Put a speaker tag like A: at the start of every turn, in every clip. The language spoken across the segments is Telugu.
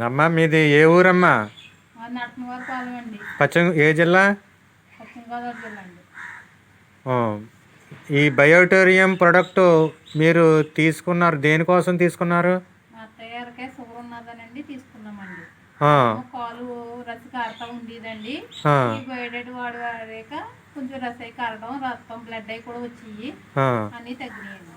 A: అమ్మా మీది ఏ ఊరమ్మా?
B: నరసింహారపాలెం అండి.
A: ఏ జిల్లా?
B: పశ్చిమ గోదావరి జిల్లా అండి.
A: ఆ, ఈ బయోటోరియం ప్రోడక్ట్ మీరు తీసుకున్నారు, దేనికోసం తీసుకున్నారు?
B: మా అత్తయ్య గారికి షుగర్ ఉన్నదనండి తీసుకున్నామండి.
A: ఆ,
B: కాలు రసి కారుతా ఉండేదండి.
A: ఆ,
B: ఈ బయోడేట్ వాడాక కొంచెం రసి అయి కారడం, రక్తం బ్లడ్ అయి కూడా వచ్చి
A: ఆ.
B: అన్నీ తగ్గినాయండి.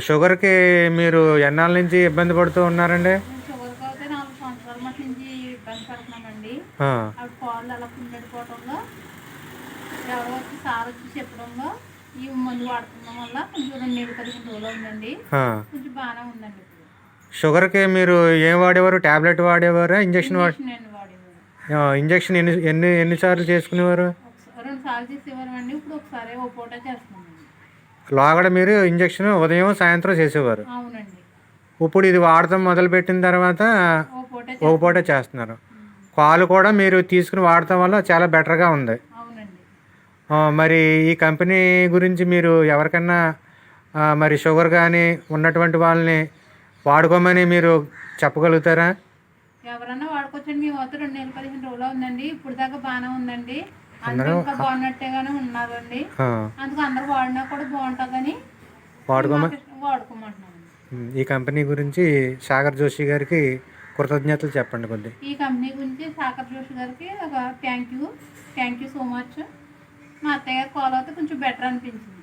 A: షుగర్కి మీరు ఎన్నాళ్ళ నుంచి ఇబ్బంది పడుతూ ఉన్నారండి?
B: మేము షుగర్ అయితే 4 సంవత్సరాల మట్టి నుంచి ఇబ్బంది పడుతున్నామండి.
A: ఆ,
B: అవి కాళ్ళు అలా కుండడిపోవడంలో ఎవరో వచ్చి సార్ వచ్చి చెప్పడంలో ఈ మందు వాడుతున్నాం వల్ల కొంచెం 2-15 రోజులు ఉందండి.
A: ఆ.
B: కొంచెం బాగానే ఉందండి. ఇప్పుడు
A: షుగర్కి మీరు ఏం వాడేవారు? ట్యాబ్లెట్ వాడేవారా, ఇంజక్షన్
B: ఇంజక్షన్ వాడేవారు.
A: ఇంజక్షన్ ఎన్నిసార్లు చేసుకునేవారు?
B: 2 సార్లు చేసేవారండి. ఇప్పుడు ఒకసారి ఓ పూట చేస్తున్నామండి.
A: లోగడ మీరు ఇంజక్షన్ ఉదయం సాయంత్రం చేసేవారు.
B: అవునండి.
A: ఇప్పుడు ఇది వాడటం మొదలుపెట్టిన తర్వాత ఒక పూట చేస్తున్నారు. పాలు కూడా మీరు తీసుకుని వాడటం వల్ల చాలా బెటర్గా ఉంది.
B: అవునండి.
A: మరి ఈ కంపెనీ గురించి మీరు ఎవరికన్నా మరి షుగర్ కానీ ఉన్నటువంటి వాళ్ళని వాడుకోమని మీరు చెప్పగలుగుతారా?
B: ఎవరన్నా వాడుకోవచ్చండి. మేము అయితే 2-15 రోజులు ఉందండి. ఇప్పుడు దాకా బాగానే ఉందండి. అందరూ ఇంకా బాగున్నట్టేగానే ఉన్నారండి. అందుకు అందరూ వాడినా కూడా బాగుంటుందని వాడుకోమంటున్నాం.
A: ఈ కంపెనీ గురించి సాగర్ జోషి గారికి కృతజ్ఞతలు చెప్పండి కొద్ది.
B: ఈ కంపెనీ గురించి సాగర్ జోషి గారికి ఒక థ్యాంక్ యూ సో మచ్. మా అత్తయ్య గారి కాల్ అయితే కొంచెం బెటర్ అనిపించింది.